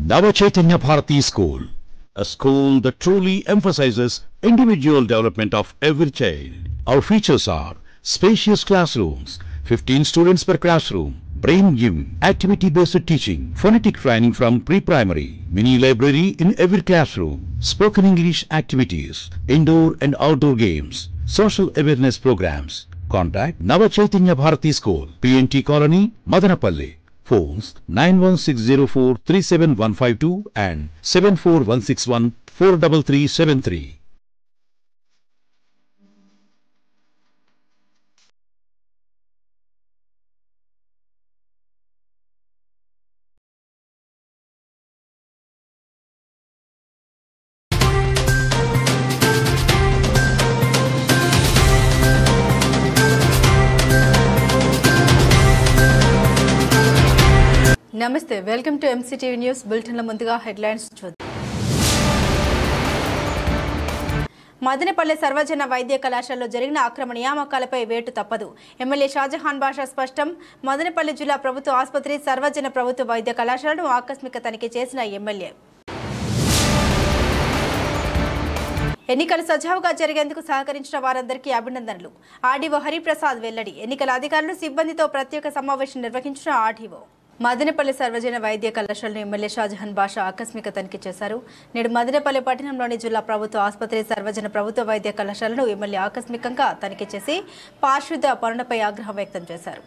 Nava Chaitanya Bharati School, a school that truly emphasizes individual development of every child. Our features are spacious classrooms, 15 students per classroom, brain gym, activity-based teaching, phonetic training from pre-primary, mini library in every classroom, spoken English activities, indoor and outdoor games, social awareness programs. Contact Nava Chaitanya Bharati School, PNT Colony, Madanapalli. Phones 91604-37152 and 74161-43373. నమస్తే welcome to MCTV news బులెటిన్ల ముందుగా headlines చూద్దాం. మదనపల్లె సర్వజన వైద్య కళాశాలలో జరిగిన అక్రమ నియామకాలపై వేటు తప్పదు. ఎమ్మెల్యే షాజహాన్ బాషా స్పష్టం. మదనపల్లె జిల్లా ప్రభుత్వ ఆసుపత్రి సర్వజన ప్రభుత్వ వైద్య కళాశాలను ఆకస్మిక తనిఖీ చేసిన ఎమ్మెల్యే. ఎన్నికలు సజావుగా జరిగేందుకు సహకరించిన వారందరికీ అభినందనలు. ఆర్డీఓ హరిప్రసాద్ వెల్లడి. ఎన్నికల అధికారులు సిబ్బందితో ప్రత్యేక సమావేశం నిర్వహించిన ఆర్డీఓ. మదనపల్లి సర్వజన వైద్య కళాశాలను ఎమ్మెల్యే షాజహాన్ బాషా ఆకస్మిక తనిఖీ చేశారు. నేడు మదనపల్లి పట్టణంలోని జిల్లా ప్రభుత్వ ఆసుపత్రి సర్వజన ప్రభుత్వ వైద్య కళాశాలను ఎమ్మెల్యే ఆకస్మికంగా తనిఖీ చేసి పారిశుద్ధ్య పనులపై ఆగ్రహం వ్యక్తం చేశారు.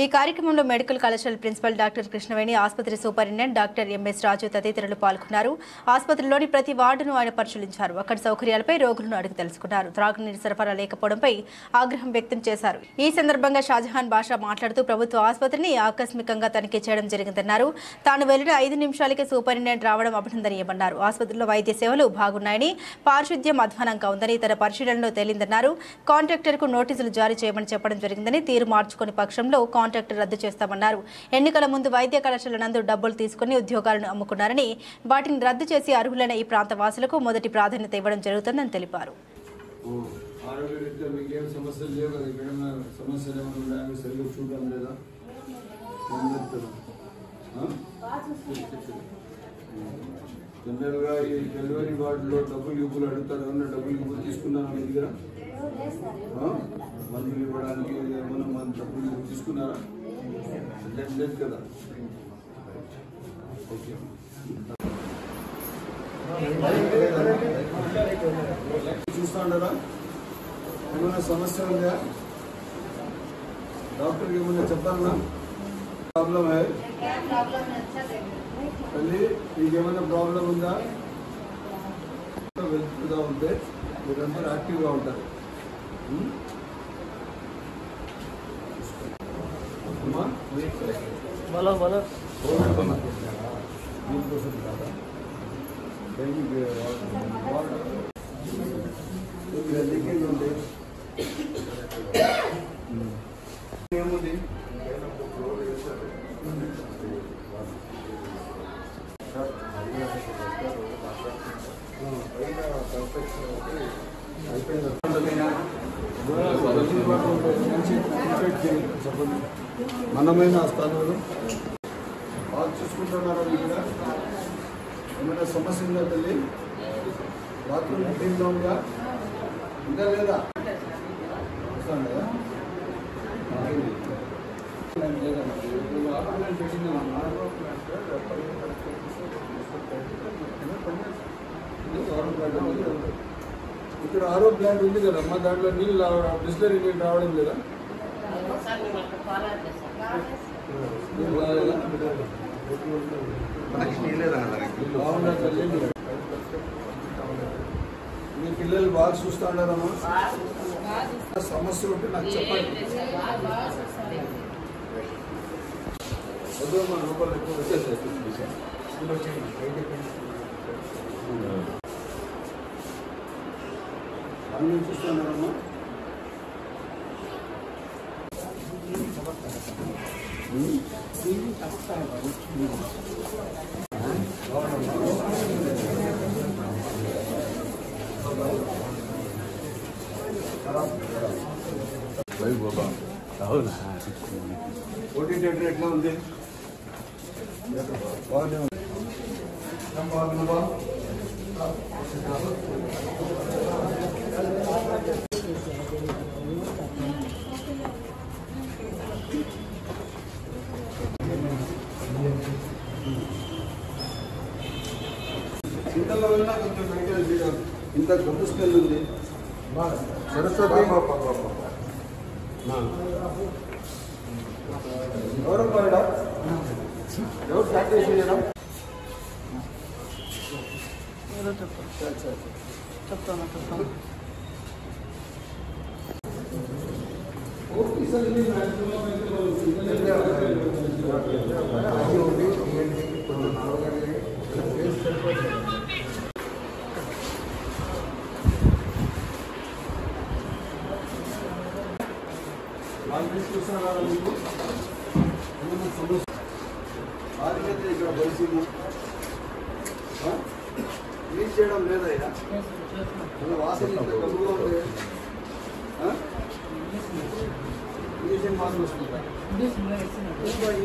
ఈ కార్యక్రమంలో మెడికల్ కళాశాల ప్రిన్సిపల్ డాక్టర్ కృష్ణవేణి, ఆసుపత్రి సూపరింటెండెంట్ డాక్టర్ ఎంఎస్ రాజు తదితరులు పాల్గొన్నారు. ఆసుపత్రిలోని ప్రతి వార్డును ఆయన పరిశీలించారు. అక్కడి సౌకర్యాలపై రోగులను అడిగి తెలుసుకున్నారు. త్రాగునీరు సరఫరా లేకపోవడంపై ఆగ్రహం వ్యక్తం చేశారు. ఈ సందర్భంగా షాజహాన్ బాషా మాట్లాడుతూ ప్రభుత్వ ఆసుపత్రిని ఆకస్మికంగా తనిఖీ చేయడం జరిగిందన్నారు. తాను వెళ్లిన 5 నిమిషాలకే సూపరింటెండెంట్ రావడం అభినందనీయమన్నారు. ఆసుపత్రిలో వైద్య సేవలు బాగున్నాయని, పారిశుద్ధ్యం అధ్వానంగా ఉందని తన పరిశీలనలో తేలిందన్నారు. కాంట్రాక్టర్కు నోటీసులు జారీ చేయమని చెప్పడం జరిగిందని, తీరు మార్చుకునే పక్షంలో కాంట్రాక్టర్ రద్దు చేస్తామన్నారు. ఎన్నికల ముందు వైద్య కళాశాల నందు డబ్బులు తీసుకుని ఉద్యోగాలను అమ్ముకున్నారని, వాటిని రద్దు చేసి అర్హులైన ఈ ప్రాంత వాసులకు మొదటి ప్రాధాన్యత ఇవ్వడం జరుగుతుందని తెలిపారు. జనరల్గా ఈ డెలివరీ వార్డులో డబ్బులు అడుగుతారు. డబ్బులు తీసుకున్నాను మీ దగ్గర మందులు ఇవ్వడానికి ఏమైనా మన డబ్బులు తీసుకున్నారా? లేదు కదా. ఓకే, చూస్తా ఉండరా? ఏమైనా సమస్య ఉందా? డాక్టర్కి ఏమైనా చెప్పాలన్నా? ప్రాబ్లం మళ్ళీ మీకేమైనా ప్రాబ్లం ఉందా? వెల్త్గా ఉంటే మీరందరూ యాక్టివ్గా ఉంటారు. దీనికోసం కాదా లీకేజ్ ఉంది. ఏముంది? మనమైన స్థానాలు బాగా చూసుకుంటున్నారా? మీరు ఏమైనా సమస్య ఉందా తల్లి? బాత్రూమ్ క్లీన్గా ఉందా? ఇంకా లేదా? ఇక్కడ ఆరో ప్లాంట్ ఉంది కదమ్మా, దాంట్లో నీళ్ళు బిస్లరీ నీళ్ళు రావడం లేదా? మీ పిల్లలు బాగా చూస్తూ ఉన్నారమ్మా? సమస్య ఉంటే నాకు చెప్పండి. వద్దమ్మా, లోపల ఎక్కువ వచ్చేసాయి. అన్నీ చూస్తున్నారమ్మా? ఓటీ థియేటర్ ఎట్లా ఉంది? బాగానే ఉంది. ఇంతలో వెళ్ళినా కొంచెం మెయింటైన్ చేయడం. ఇంత గొప్ప స్మెల్ ఉంది. సరస్వతి ఎవరు మేడం? ఎవరు ప్రాక్టీస్ చేయడం? చెప్తాను. ఇక్కడ పరిస్థితి క్లీన్ చేయడం లేదా వాసన కలుగుగా ఉంది. ఇంజక్షన్ మాత్రం వస్తుందా?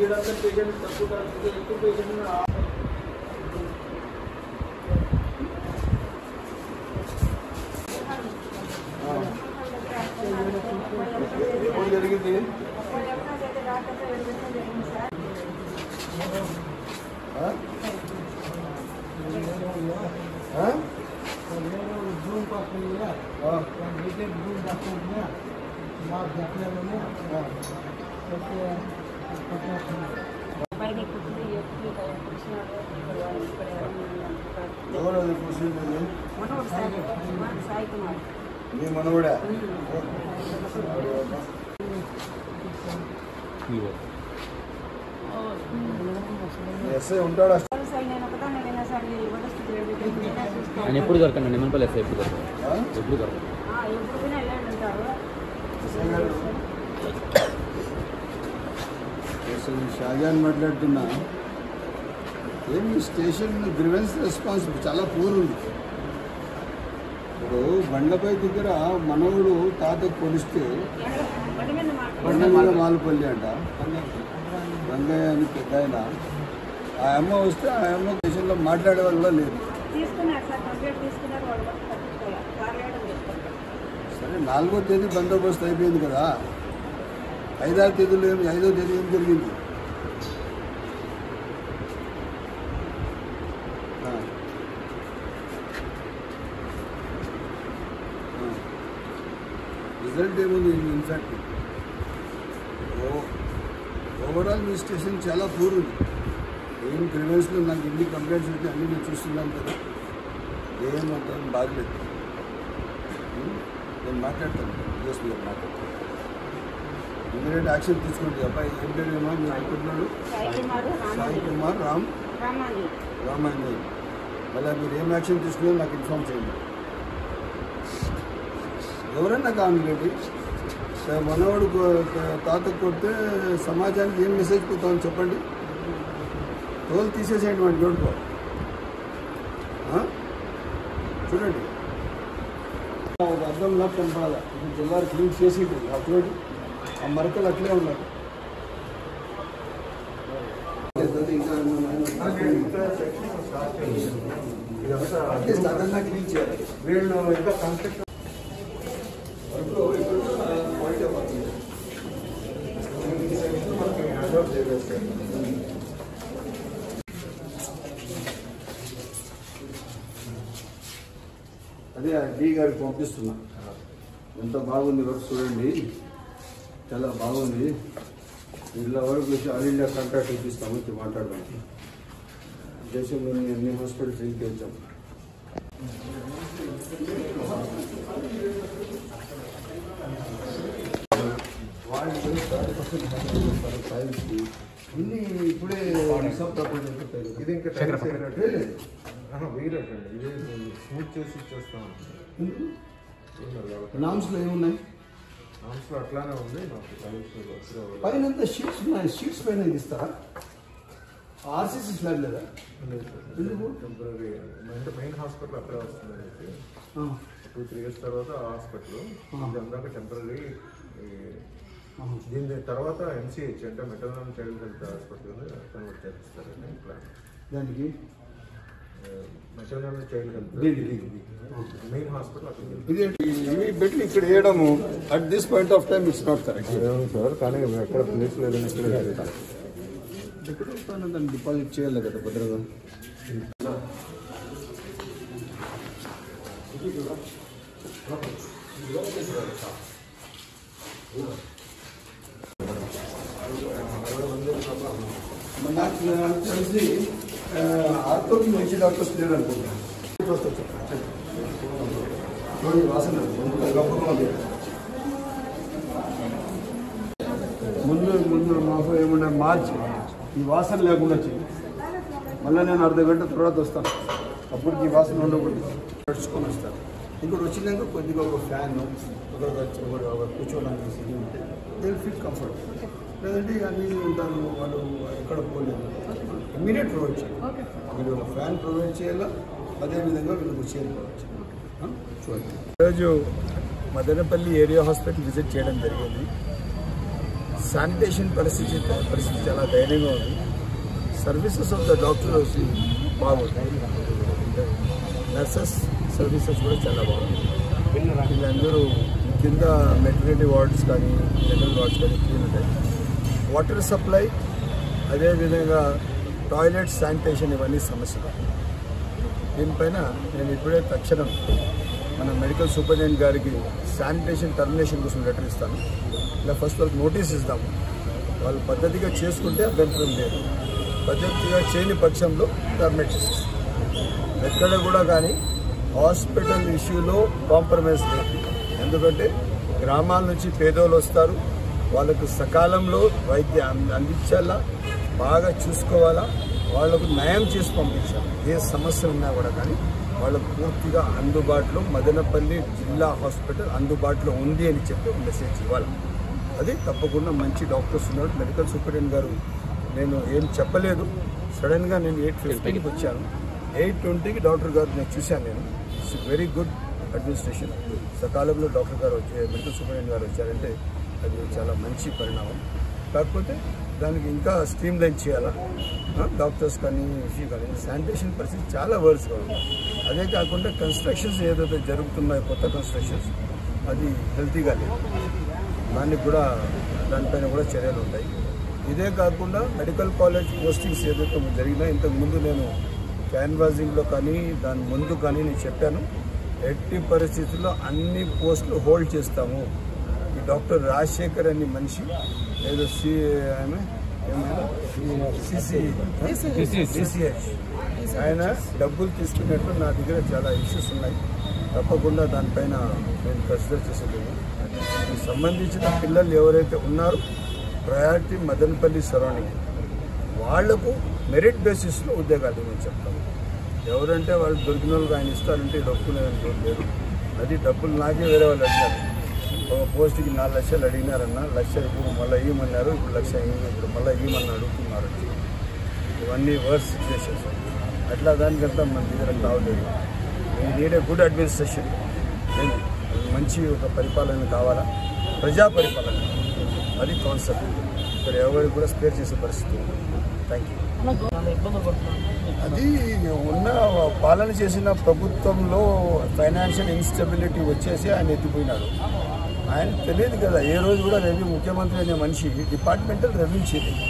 ఈడంతా పేషెంట్ తక్కువ ఎక్కువ పేషెంట్ ఎప్పుడు జరిగింది? ఎవరు కూర్చుంటుంది? మీ మనవడా? ఎస్ఐ ఉంటాడా? ఆయన ఎప్పుడు దొరకండి నిమ్మపల్లి ఎస్ఐ ఎప్పుడు దొరకండి షాజాన్ మాట్లాడుతున్నా. ఏమి స్టేషన్ గ్రివెన్స్ రెస్పాన్స్ చాలా పూర్ ఉంది. ఇప్పుడు బండ్లపై దగ్గర మనవుడు తాతకు కొలిస్తే బండ మీద మాలపల్లి అంట రంగయ్య అని పెద్ద ఆయన. ఆ అమ్మ వస్తే ఆ అమ్మ స్టేషన్లో మాట్లాడే వాళ్ళు కూడా లేదు. సరే 4వ తేదీ బందోబస్తు అయిపోయింది కదా. 5వ తేదీలో 5వ తేదీ ఏం జరిగింది? రిజల్ట్ ఏముంది? ఇన్ఫాక్ట్ ఓవరాల్ మీ స్టేషన్ చాలా పూర్ ఉంది. ఏం క్రిమినల్స్లో నాకు ఎన్ని కంప్లైంట్స్ అయితే అన్నీ నేను చూస్తున్నాను కదా. ఏమంతా బాగలేదు. నేను మాట్లాడతాను జస్ట్ మీరు మాట్లాడతాను. ఇమీడియట్ యాక్షన్ తీసుకోండి. అబ్బాయి ఏం పేరు ఏమో మీరు అనుకుంటున్నాడు? సాయి కుమార్ రామాంజన్. మళ్ళీ మీరు ఏం యాక్షన్ తీసుకున్నారో నాకు ఇన్ఫార్మ్ చేయండి. ఎవరైనా కానివ్వండి. మనవాడు తాతకు కొడితే సమాజానికి ఏం మెసేజ్ పోతామని చెప్పండి. తోలు తీసేసేయండి వాడిని చూడుకో. చూడండి ఒక అర్థంలా కనపడాలి. ఇప్పుడు జిల్లాలు క్లీన్ చేసి చూడండి. ఆ మరకలు అట్లే ఉన్నారు. ఇంకా అదన్నా క్లీన్ చేయాలి. వీళ్ళు ఇంకా కన్స్ట్రక్షన్ అదే డి గారికి పంపిస్తున్నా. ఎంత బాగుంది వర్క్ చూడండి. చాలా బాగుంది. ఇళ్ళ వరకు వచ్చి ఆల్ ఇండియా కాంట్రాక్ట్ ఇప్పిస్తామని మాట్లాడదాం. దేశంలోని అన్ని హాస్పిటల్స్ ఇంకేద్దాం. ఇన్ని ఇప్పుడే ఇది ఇంకా వేయరటండి. ఇది స్మూత్ చేసి ఇచ్చేస్తాం. నామ్స్లో ఏమున్నాయి? నామ్స్లో అట్లానే ఉంది. పైన షీట్స్ ఉన్నాయి. షీట్స్ పైన ఇది ఇస్తారా? ఆర్సీసీ స్లాబ్ లేదా? టెంపరీ అంటే మెయిన్ హాస్పిటల్ అక్కడే వస్తుంది. 2-3 years తర్వాత హాస్పిటల్ అందాక టెంపరీ. దీని తర్వాత MCH అంటే maternal child health hospital convert చేస్తారు. దానికి మెయిన్ హాస్పిటల్ ఇది బెడ్లు ఇక్కడ వేయడము at this point of time it's not correct sir. కానీ ఎక్కడ ప్లేస్ లేదని ఇక్కడ దాన్ని డిపాజిట్ చేయాలి కదా భద్రగా. నాకు తెలిసి ఆర్థోకి మంచి డాక్టర్స్ లేరు అనుకుంటున్నాను. ముందు మాకు ఏమన్నా మార్చి ఈ వాసన లేకుండా చెయ్యి. మళ్ళీ నేను అర్ధ గంట తర్వాత వస్తాను. అప్పటికి ఈ వాసన ఉండకూడదు. నడుచుకొని వస్తాను. ఇక్కడ వచ్చినాక కొద్దిగా ఒక ఫ్యాన్ కూర్చోడానికి సీజీ ఉంటే దే ఫీల్ కంఫర్ట్. లేదంటే ఇక అన్నీ ఉంటారు వాళ్ళు ఎక్కడ పోలేదు. ఇమీడియట్ ప్రొవైడ్ చేయాలి. మీరు ఒక ఫ్యాన్ ప్రొవైడ్ చేయాలా, అదేవిధంగా వీళ్ళకి చేరుకోవచ్చు. చూడండి, ఈరోజు మదనపల్లి ఏరియా హాస్పిటల్ విజిట్ చేయడం జరిగింది. శానిటేషన్ పరిస్థితి చాలా ధైర్యంగా ఉంది. సర్వీసెస్ ఆఫ్ ద డాక్టర్స్ బాగుంటాయి. నర్సెస్ సర్వీసెస్ కూడా చాలా బాగుంటాయి. వీళ్ళందరూ కింద మెటర్నిటీ వార్డ్స్ కానీ జనరల్ వార్డ్స్ కానీ క్లీన్ ఉంటాయి. వాటర్ సప్లై, అదేవిధంగా టాయిలెట్, శానిటేషన్ ఇవన్నీ సమస్యలు. దీనిపైన నేను ఇప్పుడే తక్షణం మన మెడికల్ సూపరింటెండెంట్ గారికి శానిటేషన్ టర్మినేషన్ కోసం లెటర్ ఇస్తాను. ఇలా ఫస్ట్ వాళ్ళకి నోటీస్ ఇస్తాము. వాళ్ళు పద్ధతిగా చేసుకుంటే అభ్యంతరం లేదు, పద్ధతిగా చేయని పక్షంలో టర్మినేట్ చేసేస్తాం. ఎక్కడ కూడా కానీ హాస్పిటల్ ఇష్యూలో కాంప్రమైజ్ లేదు. ఎందుకంటే గ్రామాల నుంచి పేదోళ్ళు వస్తారు, వాళ్ళకు సకాలంలో వైద్యం అందించాలా, బాగా చూసుకోవాలా, వాళ్లకు న్యాయం చేసి పంపించాలి. ఏ సమస్య ఉన్నా కూడా కానీ వాళ్ళకు పూర్తిగా అందుబాటులో మదనపల్లి జిల్లా హాస్పిటల్ అందుబాటులో ఉంది అని చెప్పి మెసేజ్ ఇవ్వాలి. అది తప్పకుండా మంచి డాక్టర్స్ ఉన్నారు. మెడికల్ సూపరింటెండెంట్ గారు నేను ఏం చెప్పలేదు, సడన్గా నేను 8:50కి వచ్చాను. 8:20కి డాక్టర్ గారు నేను చూశాను. నేను ఇట్స్ వెరీ గుడ్ అడ్మినిస్ట్రేషన్. సకాలంలో డాక్టర్ గారు మెడికల్ సూపరింటెండెంట్ గారు వచ్చారంటే అది చాలా మంచి పరిణామం. కాకపోతే దానికి ఇంకా స్ట్రీమ్ లైన్ చేయాలా, డాక్టర్స్ కానీ ఇష్యూ కానీ. శానిటేషన్ పరిస్థితి చాలా వర్స్గా ఉంది. అదే కాకుండా కన్స్ట్రక్షన్స్ ఏదైతే జరుగుతున్నాయో కొత్త కన్స్ట్రక్షన్స్ అది హెల్తీగా లేదు. దానిపైన కూడా చర్యలు ఉంటాయి. ఇదే కాకుండా మెడికల్ కాలేజ్ పోస్టింగ్స్ ఏదైతే జరిగినాయో ఇంతకుముందు నేను క్యాన్వాసింగ్లో కానీ దాని ముందు కానీ నేను చెప్పాను, ఎట్టి పరిస్థితుల్లో అన్ని పోస్టులు హోల్డ్ చేస్తాము. ఈ డాక్టర్ రాజశేఖర్ అనే మనిషి ఏదో సిసిహెచ్ ఆయన డబ్బులు తీసుకున్నట్టు నా దగ్గర చాలా ఇష్యూస్ ఉన్నాయి. తప్పకుండా దానిపైన నేను కన్సిడర్ చేసేది. దీనికి సంబంధించిన పిల్లలు ఎవరైతే ఉన్నారో ప్రయారిటీ మదనపల్లి సరౌండింగ్ వాళ్లకు మెరిట్ బేసిస్లో ఉద్యోగాలు నేను చెప్తాను. ఎవరంటే వాళ్ళు దొరికిన వాళ్ళకి ఆయన ఇస్తారంటే డబ్బులు లేదు. అది డబ్బులు నాకే వేరే వాళ్ళు అడిగారు. ఒక పోస్ట్కి 4 లక్షలు అడిగినారన్న, 1 లక్ష ఇప్పుడు మళ్ళీ ఇవ్వమన్నారు, ఇప్పుడు 1 లక్ష ఇప్పుడు మళ్ళీ ఇవ్వమని అడుగుతున్నారు. ఇవన్నీ వర్స్ సిచ్యువేషన్స్. అట్లా దానికంతా మన దగ్గర కావలేదు. ఈ నీడ్ ఏ గుడ్ అడ్మినిస్ట్రేషన్. మంచి ఒక పరిపాలన కావాలా, ప్రజా పరిపాలన, అది కాన్సెప్ట్. ఇక్కడ ఎవరికి కూడా స్పేర్ చేసే పరిస్థితి ఉంది. Thank you. అది ఉన్న పాలన చేసిన ప్రభుత్వంలో ఫైనాన్షియల్ ఇన్స్టెబిలిటీ వచ్చేసి ఆయన ఎత్తిపోయినాడు. ఆయన తెలియదు కదా, ఏ రోజు కూడా రెవెన్యూ ముఖ్యమంత్రి అనే మనిషి డిపార్ట్మెంటల్ రెవెన్యూ చేయలేదు.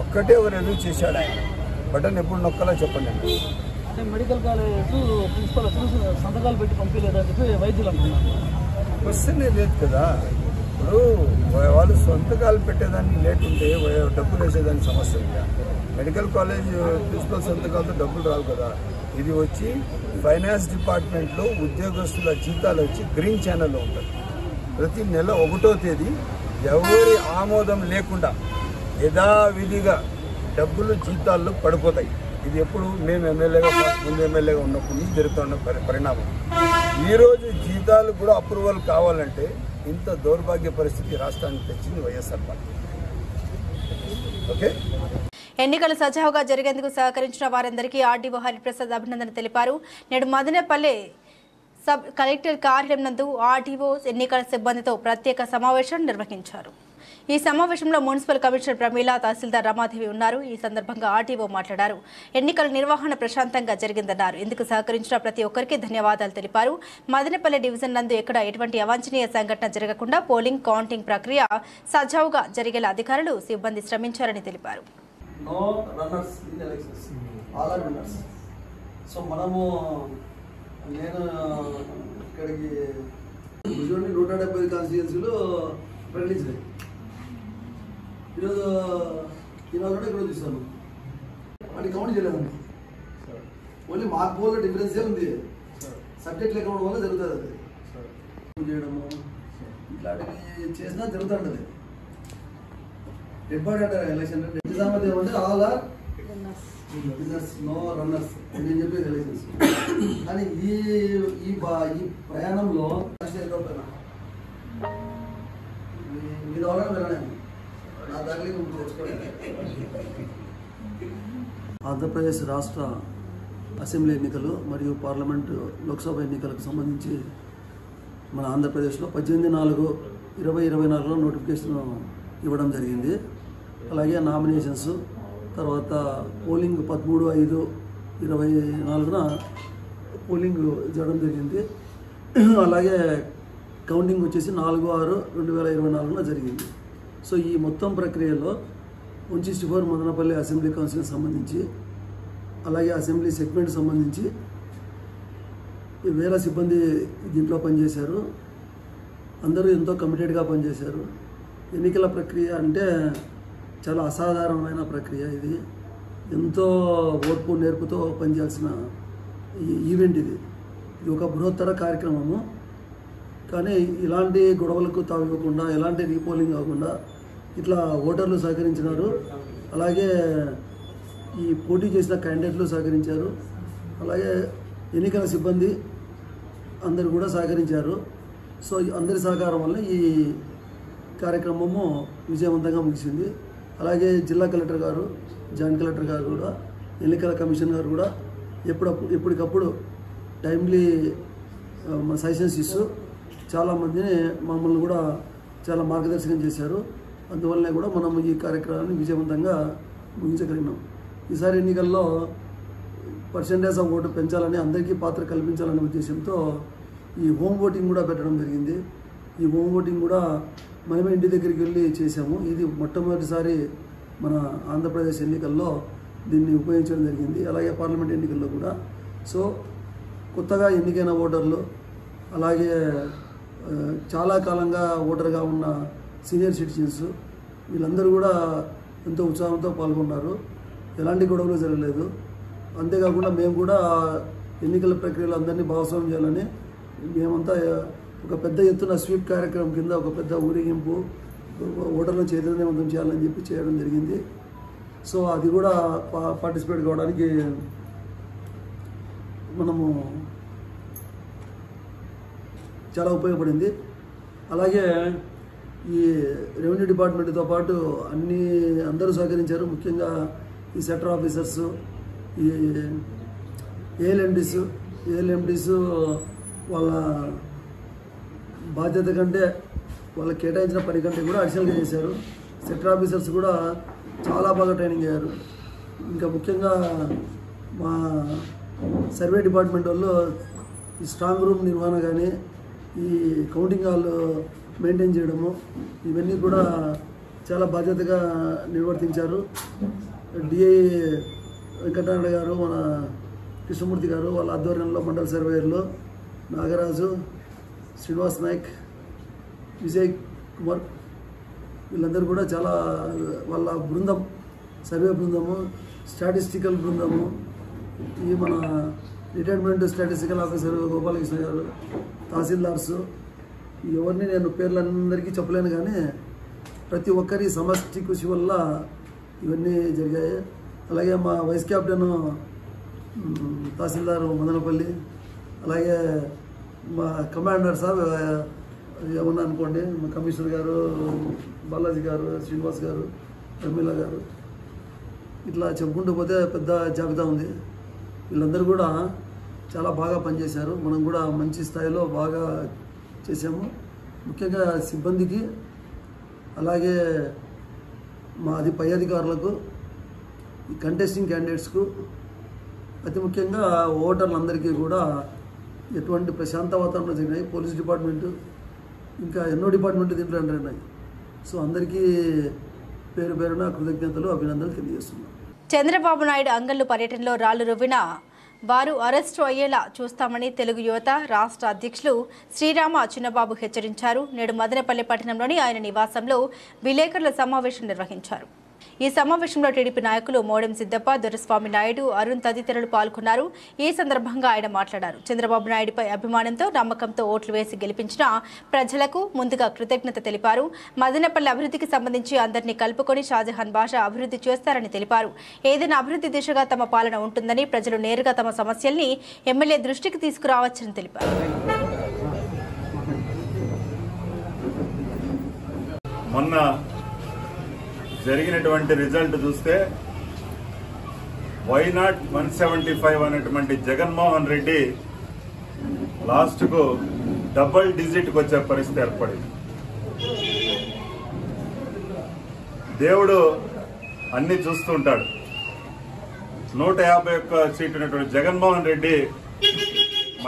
ఒక్కటే ఒక రెవెన్యూ చేశాడు ఆయన. బటన్ ఎప్పుడు నొక్కలా చెప్పండి. మెడికల్ కాలేజ్ ప్రిన్సిపల్ సంతకాలు పెట్టి పంపించలేదని చెప్పి వైద్యులు అంటున్నారు. క్వశ్చనే లేదు కదా. ఇప్పుడు వాళ్ళు సొంతకాలు పెట్టేదానికి లేట్ ఉంటే డబ్బులు వేసేదానికి సమస్య ఉందా? మెడికల్ కాలేజ్ ప్రిన్సిపల్ సంతకాలతో డబ్బులు రావు కదా. ఇది వచ్చి ఫైనాన్స్ డిపార్ట్మెంట్లో ఉద్యోగస్తుల జీతాలు వచ్చి గ్రీన్ ఛానల్లో ఉంటుంది. ప్రతి నెల 1వ తేదీ ఎవరి ఆమోదం లేకుండా యథావిధిగా డబ్బులు జీతాల్లో పడిపోతాయి. ఇది ఎప్పుడు మేము ముందు ఎమ్మెల్యేగా ఉన్నప్పుడు నుంచి జరుగుతున్న పరిణామం. ఈరోజు జీతాలు కూడా అప్రూవల్ కావాలంటే ఇంత దౌర్భాగ్య పరిస్థితి రాష్ట్రానికి తెచ్చింది వైఎస్ఆర్ పార్టీ. ఓకే, ఎన్నికలు సజావుగా జరిగేందుకు సహకరించిన వారందరికీ ఆర్డీఓ హరిప్రసాద్ అభినందన తెలిపారు. నేడు మదనపల్లి సబ్ కలెక్టర్ కార్యాలయం నందు ఆర్డీఓ ఎన్నికల సిబ్బందితో ప్రత్యేక సమావేశం నిర్వహించారు. ఈ సమావేశంలో మున్సిపల్ కమిషనర్ ప్రమీల, తహసీల్దార్ రమాదేవి ఉన్నారు. ఈ సందర్భంగా ఆర్టీఓ మాట్లాడారు. ఎన్నికల నిర్వహణ ప్రశాంతంగా జరిగిందన్నారు. ఇందుకు సహకరించిన ప్రతి ఒక్కరికి ధన్యవాదాలు తెలిపారు. మదనపల్లి డివిజన్ నందు ఎక్కడ ఎటువంటి అవాంఛనీయ సంఘటన జరగకుండా పోలింగ్ కౌంటింగ్ ప్రక్రియ సజావుగా జరిగేలా అధికారులు సిబ్బంది శ్రమించారని తెలిపారు. No runners in elections. All are winners. So మనము నేను ఇక్కడికి 170 కాన్స్టిట్యుయెన్సీలు ప్రకటించినాయి. ఈరోజు ఇక్కడ చూస్తాను వాటి కౌంట్ చేయలేదండి. ఓన్లీ మార్క్ బోర్లో డిఫరెన్సే ఉంది. సబ్జెక్ట్ అకౌంట్ వల్ల జరుగుతుంది. అది చేయడము ఇట్లాంటివి చేసినా జరుగుతుంటుంది. డెడ్ బాడీ అంటారు ఎలక్షన్ నిజామాబాద్ ఏమంటే all are winners, no runners నేను చెప్పేది ఎలక్షన్స్. కానీ ఈ ప్రయాణంలో మీ ద్వారా వెళ్ళాను నా దగ్గర తెచ్చుకోలేదు. ఆంధ్రప్రదేశ్ రాష్ట్ర అసెంబ్లీ ఎన్నికలు మరియు పార్లమెంటు లోక్సభ ఎన్నికలకు సంబంధించి మన ఆంధ్రప్రదేశ్లో 18/4/2024లో నోటిఫికేషన్ ఇవ్వడం జరిగింది. అలాగే నామినేషన్స్ తర్వాత పోలింగ్ 13/5/24న పోలింగ్ జరగడం జరిగింది. అలాగే కౌంటింగ్ వచ్చేసి 4/6/2024న జరిగింది. సో ఈ మొత్తం ప్రక్రియలో 164 మదనపల్లి అసెంబ్లీ కౌన్సిల్కి సంబంధించి అలాగే అసెంబ్లీ సెగ్మెంట్ సంబంధించి వేల సిబ్బంది దీంట్లో పనిచేశారు. అందరూ ఎంతో కమిటెడ్గా పనిచేశారు. ఎన్నికల ప్రక్రియ అంటే చాలా అసాధారణమైన ప్రక్రియ. ఇది ఎంతో ఓర్పు నేర్పుతో పనిచేయాల్సిన ఈవెంట్. ఇది ఒక బృహత్తర కార్యక్రమము. కానీ ఇలాంటి గొడవలకు తావివ్వకుండా ఎలాంటి రీపోలింగ్ కాకుండా ఇట్లా ఓటర్లు సహకరించినారు. అలాగే ఈ పోటీ చేసిన క్యాండిడేట్లు సహకరించారు. అలాగే ఎన్నికల సిబ్బంది అందరు కూడా సహకరించారు. సో అందరి సహకారం వల్ల ఈ కార్యక్రమము విజయవంతంగా ముగిసింది. అలాగే జిల్లా కలెక్టర్ గారు, జాయింట్ కలెక్టర్ గారు కూడా, ఎన్నికల కమిషన్ గారు కూడా ఎప్పటికప్పుడు టైమ్లీ సజెషన్స్ ఇస్తూ చాలామందిని మమ్మల్ని కూడా చాలా మార్గదర్శకం చేశారు. అందువల్లనే కూడా మనం ఈ కార్యక్రమాన్ని విజయవంతంగా ముగించగలిగినాం. ఈసారి ఎన్నికల్లో పర్సెంటేజ్ ఆఫ్ ఓటు పెంచాలని, అందరికీ పాత్ర కల్పించాలనే ఉద్దేశంతో ఈ హోమ్ ఓటింగ్ కూడా పెట్టడం జరిగింది. ఈ హోమ్ ఓటింగ్ కూడా మనమే ఇంటి దగ్గరికి వెళ్ళి చేసాము. ఇది మొట్టమొదటిసారి మన ఆంధ్రప్రదేశ్ ఎన్నికల్లో దీన్ని ఉపయోగించడం జరిగింది. అలాగే పార్లమెంట్ ఎన్నికల్లో కూడా. సో కొత్తగా ఎన్నికైన ఓటర్లు, అలాగే చాలా కాలంగా ఓటర్గా ఉన్న సీనియర్ సిటిజన్స్ వీళ్ళందరూ కూడా ఎంతో ఉత్సాహంతో పాల్గొన్నారు. ఎలాంటి గొడవలు జరగలేదు. అంతేకాకుండా మేము కూడా ఎన్నికల ప్రక్రియలో అందరినీ భాగస్వామ్యం చేయాలని మేమంతా ఒక పెద్ద ఎత్తున స్వీప్ కార్యక్రమం కింద ఒక పెద్ద ఊరేగింపు ఓటర్లను చైతన్యవంతం చేయాలని చెప్పి చేయడం జరిగింది. సో అది కూడా పార్టిసిపేట్ కావడానికి మనము చాలా ఉపయోగపడింది. అలాగే ఈ రెవెన్యూ డిపార్ట్మెంట్తో పాటు అందరూ సహకరించారు. ముఖ్యంగా ఈ సెక్టర్ ఆఫీసర్స్, ఈ ఏఎల్ఎండీస్ వాళ్ళ బాధ్యత కంటే వాళ్ళ కేటాయించిన పని కంటే కూడా అడిషనల్గా చేశారు. సెక్టర్ ఆఫీసర్స్ కూడా చాలా బాగా ట్రైనింగ్ అయ్యారు. ఇంకా ముఖ్యంగా మా సర్వే డిపార్ట్మెంట్ వాళ్ళు ఈ స్ట్రాంగ్ రూమ్ నిర్వహణ కానీ, ఈ కౌంటింగ్ హాల్ మెయింటైన్ చేయడము ఇవన్నీ కూడా చాలా బాధ్యతగా నిర్వర్తించారు. డిఐ వెంకటనారాయణ గారు, మన కృష్ణమూర్తి గారు వాళ్ళ ఆధ్వర్యంలో మండల సర్వేయర్లు నాగరాజు, శ్రీనివాస్ నాయక్, విజయ్ కుమార్ వీళ్ళందరూ కూడా చాలా వాళ్ళ బృందం, సర్వే బృందము, స్టాటిస్టికల్ బృందము, ఈ మన రిటైర్మెంట్ స్టాటిస్టికల్ ఆఫీసర్ గోపాలకృష్ణ గారు, తహసీల్దార్స్, ఎవరిని నేను పేర్లందరికీ చెప్పలేను కానీ ప్రతి ఒక్కరి సమష్టి కృషి వల్ల ఇవన్నీ జరిగాయి. అలాగే మా వైస్ కెప్టెన్ తహసీల్దార్ మదనపల్లి, అలాగే మా కమాండర్ సార్ ఏమన్నా అనుకోండి, మా కమిషనర్ గారు బాలాజీ గారు, శ్రీనివాస్ గారు, ప్రమీల గారు, ఇట్లా చెప్పుకుంటూ పోతే పెద్ద జాబితా ఉంది. వీళ్ళందరూ కూడా చాలా బాగా పనిచేశారు. మనం కూడా మంచి స్థాయిలో బాగా చేసాము. ముఖ్యంగా సిబ్బందికి అలాగే మాది పై అధికారులకు, ఈ కంటెస్టింగ్ క్యాండిడేట్స్కు, అతి ముఖ్యంగా ఓటర్లందరికీ కూడా ఎటువంటి ప్రశాంత వాతావరణం జరిగినాయి. పోలీస్ డిపార్ట్మెంటు ఇంకా ఎన్నో డిపార్ట్మెంట్ దీంట్లో ఎంటర్ అయినాయి. సో అందరికీ పేరు పేరున కృతజ్ఞతలు, అభినందనలు తెలియజేస్తున్నాను. చంద్రబాబు నాయుడు అంగళ్ళు పర్యటనలో రాళ్లు రువ్విన వారు అరెస్టు అయ్యేలా చూస్తామని తెలుగు యువత రాష్ట్ర అధ్యక్షులు శ్రీరామ చిన్నబాబు హెచ్చరించారు. నేడు మదనపల్లి పట్టణంలోని ఆయన నివాసంలో విలేకరుల సమావేశం నిర్వహించారు. ఈ సమావేశంలో టీడీపీ నాయకులు మోడెం సిద్దప్ప, దొరస్వామి నాయుడు, అరుణ్ తదితరులు పాల్గొన్నారు. ఈ సందర్భంగా ఆయన మాట్లాడారు. చంద్రబాబు నాయుడుపై అభిమానంతో, నమ్మకంతో ఓట్లు వేసి గెలిపించిన ప్రజలకు ముందుగా కృతజ్ఞత తెలిపారు. మదనపల్లి అభివృద్ధికి సంబంధించి అందరినీ కలుపుకొని షాజహాన్ బాషా అభివృద్ధి చేస్తారని తెలిపారు. ఏదైనా అభివృద్ధి దిశగా తమ పాలన ఉంటుందని, ప్రజలు నేరుగా తమ సమస్యల్ని ఎమ్మెల్యే దృష్టికి తీసుకురావచ్చని తెలిపారు. మొన్న జరిగినటువంటి రిజల్ట్ చూస్తే వైనాట్ 175 అనేటువంటి జగన్మోహన్ రెడ్డి లాస్ట్కు డబుల్ డిజిట్కి వచ్చే పరిస్థితి ఏర్పడింది. దేవుడు అన్ని చూస్తుంటాడు. 151 సీట్లు ఉన్నటువంటి జగన్మోహన్ రెడ్డి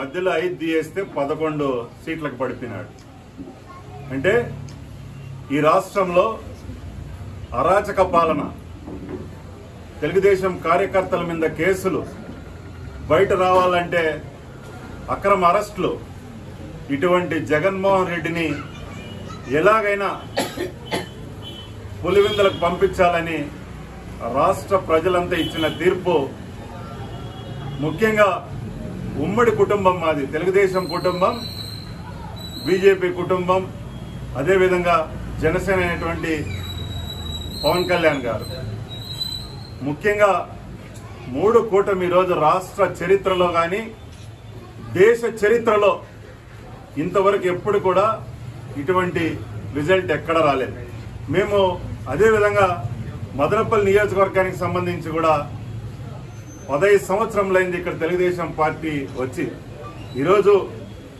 మధ్యలో 5 తీయేస్తే 11 సీట్లకు పడిపోయినాడు. అంటే ఈ రాష్ట్రంలో అరాచక పాలన, తెలుగుదేశం కార్యకర్తల మీద కేసులు, బయట రావాలంటే అక్రమ అరెస్టులు, ఇటువంటి జగన్మోహన్ రెడ్డిని ఎలాగైనా పులివిందలకు పంపించాలని రాష్ట్ర ప్రజలంతా ఇచ్చిన తీర్పు, ముఖ్యంగా ఉమ్మడి కుటుంబం మాది, తెలుగుదేశం కుటుంబం, బీజేపీ కుటుంబం, అదేవిధంగా జనసేన అయినటువంటి పవన్ కళ్యాణ్ గారు, ముఖ్యంగా 3 కూటమి ఈరోజు రాష్ట్ర చరిత్రలో కానీ దేశ చరిత్రలో ఇంతవరకు ఎప్పుడు కూడా ఇటువంటి రిజల్ట్ ఎక్కడ రాలేదు. మేము అదేవిధంగా మదనపల్లి నియోజకవర్గానికి సంబంధించి కూడా 15 సంవత్సరంలైంది ఇక్కడ తెలుగుదేశం పార్టీ వచ్చి. ఈరోజు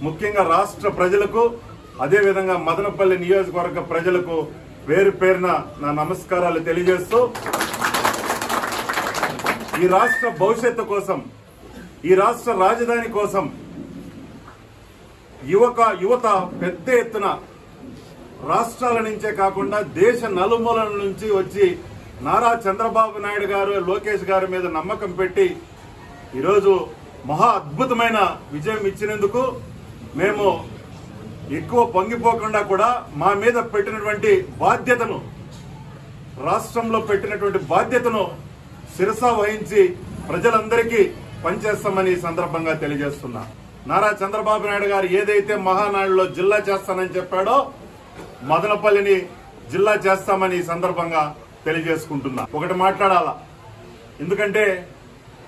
ముఖ్యంగా రాష్ట్ర ప్రజలకు, అదేవిధంగా మదనపల్లి నియోజకవర్గ ప్రజలకు పేరు పేరున నా నమస్కారాలు తెలియజేస్తూ, ఈ రాష్ట్ర భవిష్యత్తు కోసం, ఈ రాష్ట్ర రాజధాని కోసం యువత పెద్ద ఎత్తున రాష్ట్రాల నుంచే కాకుండా దేశ నలుమూలల నుంచి వచ్చి నారా చంద్రబాబు నాయుడు గారు, లోకేష్ గారి మీద నమ్మకం పెట్టి ఈరోజు మహా అద్భుతమైన విజయం ఇచ్చినందుకు మేము ఎక్కువ పొంగిపోకుండా కూడా మా మీద పెట్టినటువంటి బాధ్యతను, రాష్ట్రంలో పెట్టినటువంటి బాధ్యతను శిరసా వహించి ప్రజలందరికీ పనిచేస్తామని ఈ సందర్భంగా తెలియజేస్తున్నా. నారా చంద్రబాబు నాయుడు గారు ఏదైతే మహానాడులో జిల్లా చేస్తానని చెప్పాడో మదనపల్లిని జిల్లా చేస్తామని ఈ సందర్భంగా తెలియజేసుకుంటున్నా. ఒకటి మాట్లాడాలా, ఎందుకంటే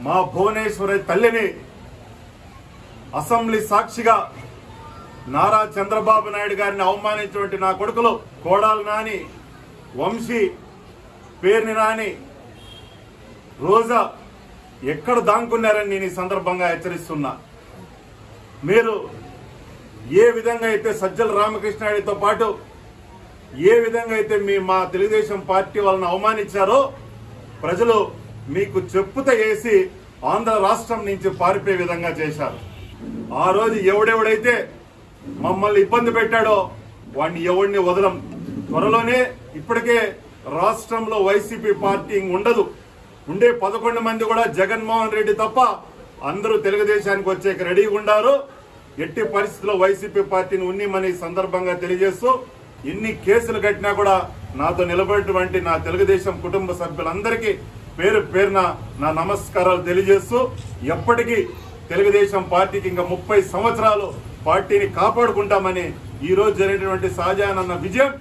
మా భువనేశ్వరి తల్లిని అసెంబ్లీ సాక్షిగా నారా చంద్రబాబు నాయుడు గారిని అవమానించినటువంటి నా కొడుకులు కోడాలు నాని, వంశీ, పేర్ని నాని, రోజా ఎక్కడ దాంకున్నారని నేను ఈ సందర్భంగా హెచ్చరిస్తున్నా. మీరు ఏ విధంగా అయితే సజ్జల రామకృష్ణారెడ్డితో పాటు ఏ విధంగా అయితే మా తెలుగుదేశం పార్టీ వాళ్ళని అవమానించారో ప్రజలు మీకు చెప్పుతో వేసి ఆంధ్ర రాష్ట్రం నుంచి పారిపోయే విధంగా చేశారు. ఆ రోజు ఎవడెవడైతే మమ్మల్ని ఇబ్బంది పెట్టాడో వాడిని ఎవరిని వదలం. త్వరలోనే ఇప్పటికే రాష్ట్రంలో వైసీపీ పార్టీ ఉండదు. ఉండే 11 మంది కూడా జగన్మోహన్ రెడ్డి తప్ప అందరూ తెలుగుదేశానికి వచ్చే రెడీగా ఉన్నారు. ఎట్టి పరిస్థితుల్లో వైసీపీ పార్టీని ఉన్నిమని సందర్భంగా తెలియజేస్తూ, ఎన్ని కేసులు కట్టినా కూడా నాతో నిలబడినటువంటి నా తెలుగుదేశం కుటుంబ సభ్యులందరికీ పేరు పేరున నా నమస్కారాలు తెలియజేస్తూ, ఎప్పటికీ తెలుగుదేశం పార్టీకి ఇంకా 30 సంవత్సరాలు పార్టీని కాపాడుకుంటామని ఈ రోజు జరిగినటువంటి షాజహాన్ అన్న విజయం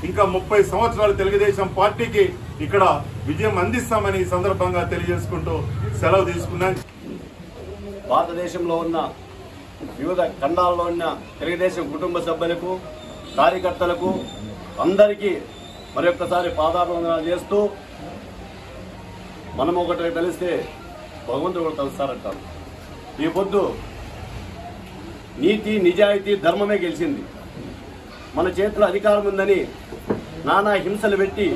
ఇంకా 30 సంవత్సరాలు తెలుగుదేశం పార్టీకి ఇక్కడ విజయం అందిస్తామని ఈ సందర్భంగా తెలియజేసుకుంటూ సెలవు తీసుకున్నాను. భారతదేశంలో ఉన్న వివిధ ఖండాల్లో ఉన్న తెలుగుదేశం కుటుంబ సభ్యులకు, కార్యకర్తలకు అందరికీ మరొకసారి పాదాభివందనాలు చేస్తూ, మనం ఒకటి తెలిస్తే భగవంతుడు కూడా తెలుస్తారంటారు. ఈ పొద్దు నీతి, నిజాయితీ, ధర్మమే గెలిచింది. మన చేతిలో అధికారం ఉందని నానా హింసలు పెట్టి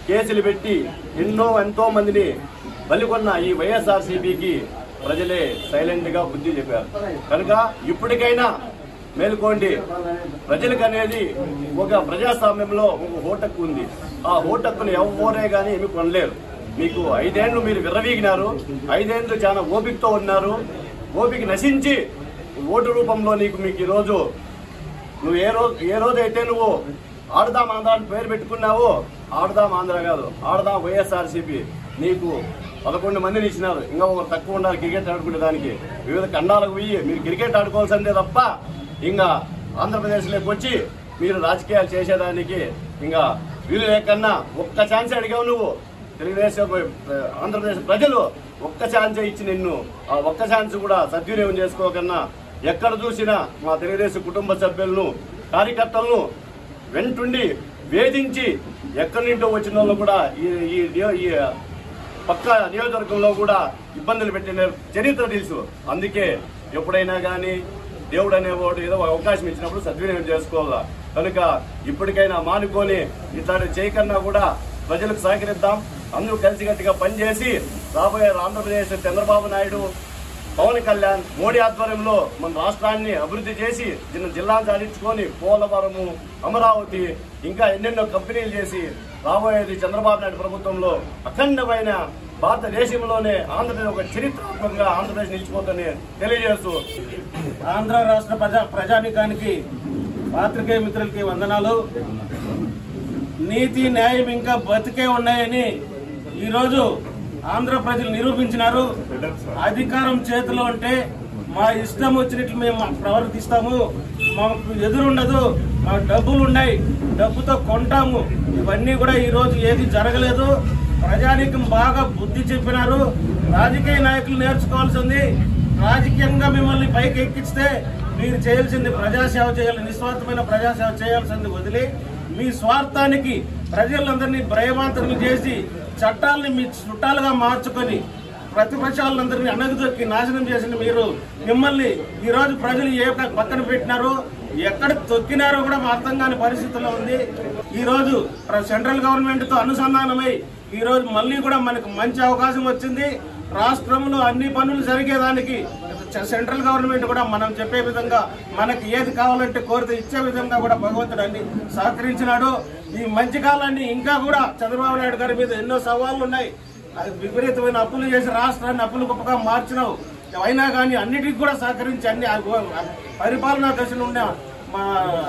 కేసులు పెట్టి ఎంతో మందిని బలికొన్న ఈ వైఎస్ఆర్సీపీకి ప్రజలే సైలెంట్ గా బుద్ధి చెప్పారు. కనుక ఇప్పటికైనా మేలుకోండి. ప్రజలకు అనేది ఒక ప్రజాస్వామ్యంలో ఒక ఓటక్కు ఉంది. ఆ ఓటక్కును ఎవరే గానీ ఏమి కొనలేరు. మీకు 5 ఏళ్లు మీరు విర్రవీగినారు, 5 ఏళ్లు చాలా ఓపికతో ఉన్నారు. ఓపిక నశించి ఓటు రూపంలో మీకు ఈరోజు నువ్వు ఏ రోజైతే నువ్వు ఆడదాం ఆంధ్ర అని పేరు పెట్టుకున్నావో, ఆడదాం ఆంధ్ర కాదు, ఆడదాం వైఎస్ఆర్సీపీ. నీకు 11 మందిని ఇచ్చినారు, ఇంకా ఒకరు తక్కువ ఉండాలి క్రికెట్ ఆడుకునే దానికి. వివిధ ఖండాలకు పోయి మీరు క్రికెట్ ఆడుకోవాల్సిందే తప్ప ఇంకా ఆంధ్రప్రదేశ్లోకి వచ్చి మీరు రాజకీయాలు చేసేదానికి ఇంకా వీలు లేకన్నా ఒక్క ఛాన్స్ అడిగావు నువ్వు. తెలుగుదేశం ఆంధ్రప్రదేశ్ ప్రజలు ఒక్క ఛాన్స్ ఇచ్చి నిన్ను ఆ ఒక్క ఛాన్స్ కూడా సద్వినియోగం చేసుకోకన్నా ఎక్కడ చూసినా మా తెలుగుదేశం కుటుంబ సభ్యులను కార్యకర్తలను వెంటుండి వేధించి ఎక్కడి నుండో వచ్చిన వాళ్ళు కూడా ఈ పక్క నియోజకవర్గంలో కూడా ఇబ్బందులు పెట్టిన చరిత్ర తెలుసు. అందుకే ఎప్పుడైనా కానీ దేవుడు అనేవాడు ఏదో అవకాశం ఇచ్చినప్పుడు సద్వినియోగం చేసుకోవాలా. కనుక ఇప్పటికైనా మానుకొని ఇట్లాంటి చేయకన్నా కూడా ప్రజలకు సహకరిద్దాం. అందరూ కలిసికట్టుగా పనిచేసి రాబోయే ఆంధ్రప్రదేశ్ చంద్రబాబు నాయుడు, పవన్ కళ్యాణ్, మోడీ ఆధ్వర్యంలో మన రాష్ట్రాన్ని అభివృద్ధి చేసి జిల్లాను సాధించుకొని పోలవరము, అమరావతి ఇంకా ఎన్నెన్నో కంపెనీలు చేసి రాబోయేది చంద్రబాబు నాయుడు ప్రభుత్వంలో అఖండమైన భారతదేశంలోనే ఆంధ్రప్రదేశ్ ఒక చరిత్రాత్మకంగా ఆంధ్రప్రదేశ్ నిలిచిపోతుందని తెలియజేస్తూ ఆంధ్ర రాష్ట్ర ప్రజానికానికి, పాత్రికేయ మిత్రులకి వందనాలు. నీతి న్యాయం ఇంకా బతికే ఉన్నాయని ఈరోజు ఆంధ్ర ప్రజలు నిరూపించినారు. అధికారం చేతిలో ఉంటే మా ఇష్టం వచ్చినట్లు మేము ప్రవర్తిస్తాము, మాకు ఎదురుండదు, మాకు డబ్బులు ఉన్నాయి, డబ్బుతో కొంటాము. ఇవన్నీ కూడా ఈ రోజు ఏది జరగలేదు. ప్రజానీకం బాగా బుద్ధి చెప్పినారు. రాజకీయ నాయకులు నేర్చుకోవాల్సింది, రాజకీయంగా మిమ్మల్ని పైకి ఎక్కిస్తే మీరు చేయాల్సింది ప్రజాసేవ చేయాలి, నిస్వార్థమైన ప్రజాసేవ చేయాల్సింది వదిలి మీ స్వార్థానికి ప్రజలందరినీ భయభ్రాంతులు చేసి చట్టాలని మీ చుట్టాలుగా మార్చుకొని ప్రతిపక్షాలందరినీ అణగదొక్కి నాశనం చేసిన మీరు, మిమ్మల్ని ఈ రోజు ప్రజలు ఏ పక్కన పెట్టినారో, ఎక్కడ తొక్కినారో కూడా అర్థం కాని పరిస్థితుల్లో ఉంది. ఈ రోజు సెంట్రల్ గవర్నమెంట్ తో అనుసంధానమై ఈ రోజు మళ్ళీ కూడా మనకు మంచి అవకాశం వచ్చింది. రాష్ట్రంలో అన్ని పనులు జరిగేదానికి సెంట్రల్ గవర్నమెంట్ కూడా మనం చెప్పే విధంగా మనకి ఏది కావాలంటే కోరితే ఇచ్చే విధంగా కూడా భగవంతుడు అన్ని సహకరించినాడు. ఈ మంచి కాలాన్ని ఇంకా కూడా చంద్రబాబు నాయుడు గారి మీద ఎన్నో సవాళ్లు ఉన్నాయి. విపరీతమైన అప్పులు చేసి రాష్ట్రాన్ని అప్పులు గొప్పగా మార్చినావు. అయినా కానీ అన్నిటికీ కూడా సహకరించి అన్ని పరిపాలనా దశలో ఉన్న మా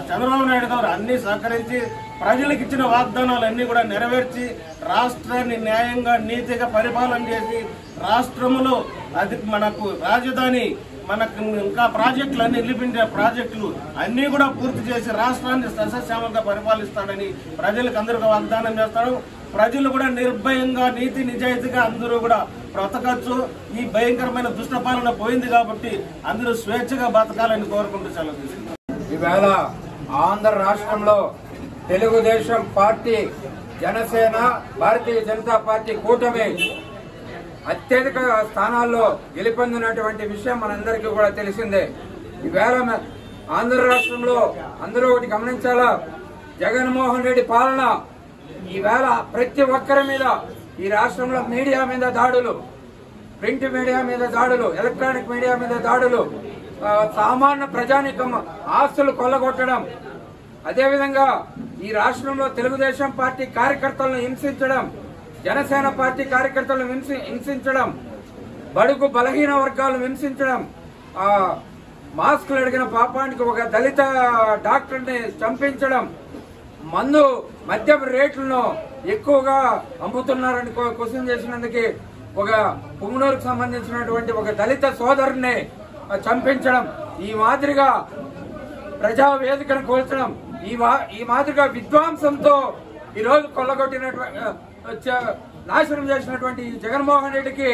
చంద్రబాబు నాయుడు గారు అన్ని సహకరించి ప్రజలకు ఇచ్చిన వాగ్దానాలన్నీ కూడా నెరవేర్చి రాష్ట్రాన్ని న్యాయంగా నీతిగా పరిపాలన చేసి రాష్ట్రంలో అది మనకు రాజధాని, మనకు ఇంకా ప్రాజెక్టులు అన్ని నిలిపించే ప్రాజెక్టులు అన్ని కూడా పూర్తి చేసి రాష్ట్రాన్ని సస్యశ్యామలంగా పరిపాలిస్తాడని ప్రజలకు అందరికీ వాగ్దానం చేస్తారు. ప్రజలు కూడా నిర్భయంగా నీతి నిజాయితీగా అందరూ కూడా బ్రతకచ్చు. ఈ భయంకరమైన దుష్టపాలన పోయింది కాబట్టి అందరూ స్వేచ్ఛగా బతకాలని కోరుకుంటూ సెలవు తీసుకుంటారు. ఈవేళ ఆంధ్ర రాష్ట్రంలో తెలుగుదేశం పార్టీ, జనసేన, భారతీయ జనతా పార్టీ కూటమి అత్యధిక స్థానాల్లో గెలుపొందినటువంటి విషయం మనందరికీ కూడా తెలిసిందే. ఈవేళ ఆంధ్ర రాష్ట్రంలో అందరూ ఒకటి గమనించాలా, జగన్మోహన్ రెడ్డి పాలన ఈవేళ ప్రతి ఒక్కరి మీద, ఈ రాష్ట్రంలో మీడియా మీద దాడులు, ప్రింట్ మీడియా మీద దాడులు, ఎలక్ట్రానిక్ మీడియా మీద దాడులు, సామాన్య ప్రజానికం ఆస్తులు కొల్లగొట్టడం, అదేవిధంగా ఈ రాష్ట్రంలో తెలుగుదేశం పార్టీ కార్యకర్తలను హింసించడం, జనసేన పార్టీ కార్యకర్తలను హింసించడం, బడుగు బలహీన వర్గాలను హింసించడం, మాస్కులు అడిగిన పాపానికి ఒక దళిత డాక్టర్ని చంపించడం, మద్యం రేట్లను ఎక్కువగా అమ్ముతున్నారని క్వశ్చన్ చేసినందుకు ఒక పుంగనూరుకు సంబంధించినటువంటి ఒక దళిత సోదరుని చంపించడం, ఈ మాదిరిగా ప్రజా వేదికను కూల్చడం, ఈ మాదిరిగా విధ్వంసంతో ఈరోజు కొల్లగొట్టినటువంటి నాశనం చేసినటువంటి జగన్మోహన్ రెడ్డికి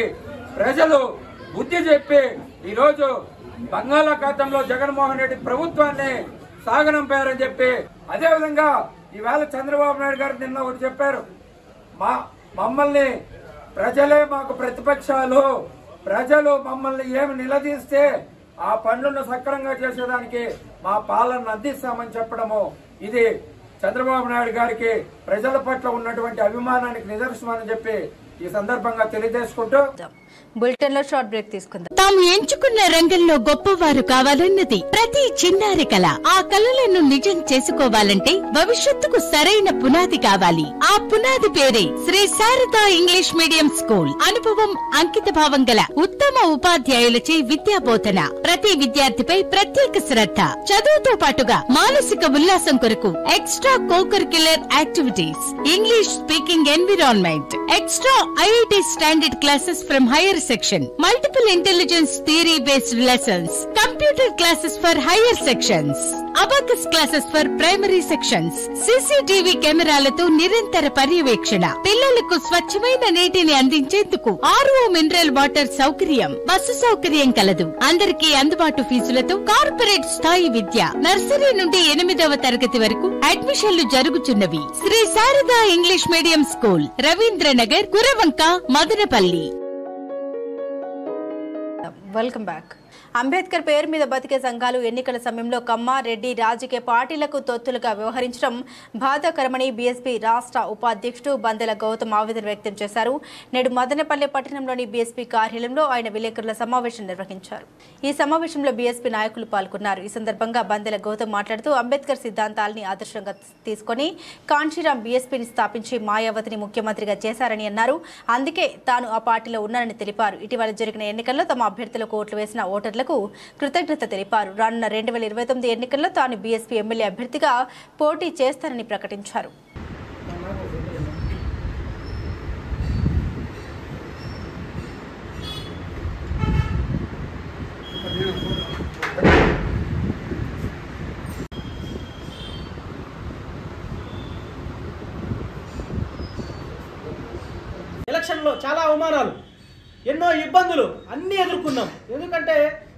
ప్రజలు బుద్ధి చెప్పి ఈరోజు బంగాళాఖాతంలో జగన్మోహన్ రెడ్డి ప్రభుత్వాన్ని సాగనంపారని చెప్పి, అదేవిధంగా ఈవేళ చంద్రబాబు నాయుడు గారు నిన్న ఒకటి చెప్పారు, మమ్మల్ని ప్రజలే మాకు ప్రతిపక్షాలు, ప్రజలు మమ్మల్ని ఏమి నిలదీస్తే ఆ పనులను సక్రమంగా చేసేదానికి మా పాలన అందిస్తామని చెప్పడము, ఇది చంద్రబాబు నాయుడు గారికి ప్రజల పట్ల ఉన్నటువంటి అభిమానానికి నిదర్శనమని చెప్పి ఈ సందర్భంగా తెలియజేసుకుంటూ బులెటిన్ లో షార్ట్ బ్రేక్ తీసుకుందాం. తాము ఎంచుకున్న రంగంలో గొప్పవారు కావాలన్నది ప్రతి చిన్నారి కల. ఆ కలలను నిజం చేసుకోవాలంటే భవిష్యత్తుకు సరైన పునాది కావాలి. ఆ పునాది పేరే Shri Sharada English medium school. అనుభవం, అంకిత భావం గల ఉత్తమ ఉపాధ్యాయులచే విద్యాబోధన. ప్రతి విద్యార్థిపై ప్రత్యేక శ్రద్ధ. చదువుతో పాటుగా మానసిక ఉల్లాసం కొరకు extra co-curricular activities, English speaking environment, extra IIT standard classes from higher section, multiple intelligence theory based lessons, computer classes for higher sections, abacus classes for primary sections, CCTV కెమెరాలతో నిరంతర పర్యవేక్షణ. పిల్లలకు స్వచ్ఛమైన నీటిని అందించేందుకు RO మినరల్ వాటర్ సౌకర్యం, bus సౌకర్యం కలదు. అందరికీ అందుబాటు ఫీజులతో కార్పొరేట్ స్థాయి విద్య. నర్సరీ నుండి 8వ తరగతి వరకు అడ్మిషన్లు జరుగుతున్నవి. Shri Sharada English medium school, Ravindranagar, Kuravanka, Madanapalle. Welcome back. Ambedkar పేరు మీద బతికే సంఘాలు ఎన్నికల సమయంలో కమ్మ, రెడ్డి రాజకీయ పార్టీలకు తొత్తులుగా వ్యవహరించడం బాధాకరమని బీఎస్పీ రాష్ట్ర ఉపాధ్యక్షుడు బందెల గౌతమ్ ఆవేదన వ్యక్తం చేశారు. నేడు మదనపల్లె పట్టణంలోని బీఎస్పీ కార్యాలయంలో ఆయన విలేకరుల సమావేశం నిర్వహించారు. ఈ సమావేశంలో బీఎస్పీ నాయకులు పాల్గొన్నారు. ఈ సందర్భంగా బందెల గౌతమ్ మాట్లాడుతూ అంబేద్కర్ సిద్ధాంతాలని ఆదర్శంగా తీసుకుని కాంచీరాం బీఎస్పీని స్థాపించి మాయావతిని ముఖ్యమంత్రిగా చేశారని అన్నారు. అందుకే తాను ఆ పార్టీలో ఉన్నానని తెలిపారు. ఇటీవల జరిగిన ఎన్నికల్లో తమ అభ్యర్థులకు ఓట్లు వేసిన ఓటర్లకు కృతజ్ఞత తెలిపారు. రానున్న 2029 ఎన్నికల్లో తాను బీఎస్పీ ఎమ్మెల్యే అభ్యర్థిగా పోటీ చేస్తానని ప్రకటించారు. ఎలక్షన్లో చాలా అవమానాలు, ఎన్నో ఇబ్బందులు అన్నీ ఎదుర్కొన్నాం. ఎందుకంటే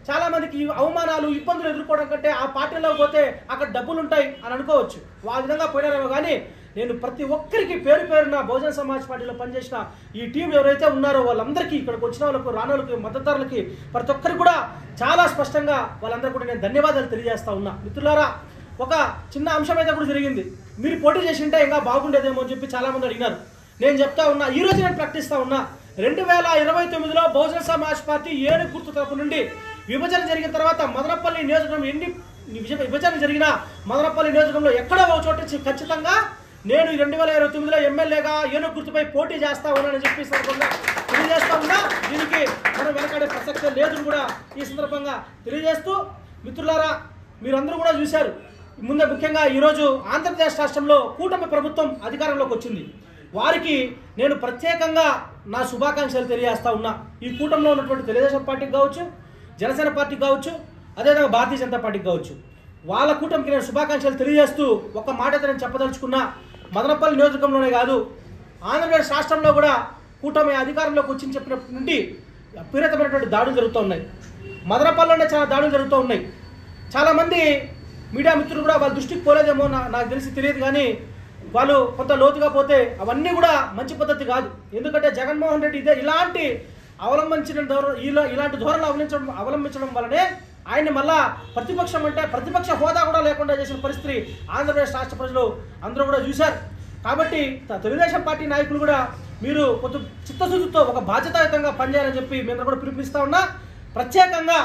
చాలా మందికి అవమానాలు, ఇబ్బందులు ఎదుర్కోవడం కంటే ఆ పార్టీలో పోతే అక్కడ డబ్బులు ఉంటాయి అని అనుకోవచ్చు. ఆ విధంగా పోయినారేమో కానీ నేను ప్రతి ఒక్కరికి పేరు పేరున బహుజన సమాజ్ పార్టీలో పనిచేసిన ఈ టీం ఎవరైతే ఉన్నారో వాళ్ళందరికీ, ఇక్కడికి వచ్చిన వాళ్ళకు, రానోళ్ళకి, మద్దతుదారులకి, ప్రతి ఒక్కరికి కూడా చాలా స్పష్టంగా వాళ్ళందరూ కూడా నేను ధన్యవాదాలు తెలియజేస్తా ఉన్నా. మిత్రులారా, ఒక చిన్న అంశం అయితే కూడా జరిగింది. మీరు పోటీ చేసి ఉంటే ఇంకా బాగుండేదేమో అని చెప్పి చాలా మంది అడిగినారు. నేను చెప్తా ఉన్నా, ఈ రోజు నేను ప్రకటిస్తా ఉన్నా, 2029లో బహుజన సమాజ్ పార్టీ ఏనుగు గుర్తు తరపు నుండి విభజన జరిగిన తర్వాత మదనపల్లి నియోజకవర్గం విభజన జరిగిన మదనపల్లి నియోజకవర్గంలో ఎక్కడో ఒక చోట ఖచ్చితంగా నేను 2029లో ఎమ్మెల్యేగా ఏనుగు గుర్తుపై పోటీ చేస్తా ఉన్నానని చెప్పి సందర్భంగా తెలియజేస్తా ఉన్నా. దీనికి మనం వెనకాడే ప్రసక్తే లేదు కూడా ఈ సందర్భంగా తెలియజేస్తూ, మిత్రులారా, మీరందరూ కూడా చూశారు. ముందే ముఖ్యంగా ఈరోజు ఆంధ్రప్రదేశ్ రాష్ట్రంలో కూటమి ప్రభుత్వం అధికారంలోకి వచ్చింది. వారికి నేను ప్రత్యేకంగా నా శుభాకాంక్షలు తెలియజేస్తా ఉన్నా. ఈ కూటమిలో ఉన్నటువంటి తెలుగుదేశం పార్టీకి కావచ్చు, జనసేన పార్టీకి కావచ్చు, అదేవిధంగా భారతీయ జనతా పార్టీకి కావచ్చు, వాళ్ళ కూటమికి నేను శుభాకాంక్షలు తెలియజేస్తూ ఒక మాట అయితే నేను చెప్పదలుచుకున్నా. మదనపల్లి నియోజకవర్గంలోనే కాదు, ఆంధ్రప్రదేశ్ రాష్ట్రంలో కూడా కూటమి అధికారంలోకి వచ్చి చెప్పినప్పటి నుండి విపరీతమైనటువంటి దాడులు జరుగుతూ ఉన్నాయి. మదనపల్లిలోనే చాలా దాడులు జరుగుతూ ఉన్నాయి. చాలామంది మీడియా మిత్రులు కూడా వాళ్ళ దృష్టికి పోలేదేమో నాకు తెలిసి తెలియదు, కానీ వాళ్ళు కొంత లోతుగా పోతే అవన్నీ కూడా మంచి పద్ధతి కాదు. ఎందుకంటే జగన్మోహన్ రెడ్డి ఇలాంటి ఇలాంటి ధోరణి అవలంబించడం వల్లనే ఆయన్ని మళ్ళా ప్రతిపక్షం అంటే ప్రతిపక్ష హోదా కూడా లేకుండా చేసిన పరిస్థితి ఆంధ్రప్రదేశ్ రాష్ట్ర ప్రజలు అందరూ కూడా చూశారు. కాబట్టి తెలుగుదేశం పార్టీ నాయకులు కూడా మీరు కొంత చిత్తశుద్ధితో ఒక బాధ్యతాయుతంగా పనిచేయాలని చెప్పి మేము కూడా పిలుపునిస్తా ఉన్నా. ప్రత్యేకంగా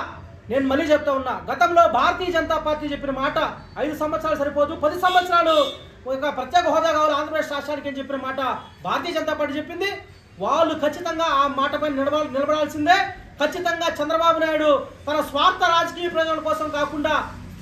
నేను మళ్ళీ చెప్తా ఉన్నా, గతంలో భారతీయ జనతా పార్టీ చెప్పిన మాట 5 సంవత్సరాలు సరిపోదు, 10 సంవత్సరాలు ఒక ప్రత్యేక హోదా కావాలి ఆంధ్రప్రదేశ్ రాష్ట్రానికి అని చెప్పిన మాట భారతీయ జనతా పార్టీ చెప్పింది. వాళ్ళు ఖచ్చితంగా ఆ మాటపై నిలబడాల్సిందే. ఖచ్చితంగా చంద్రబాబు నాయుడు తన స్వార్థ రాజకీయ ప్రయోజనాల కోసం కాకుండా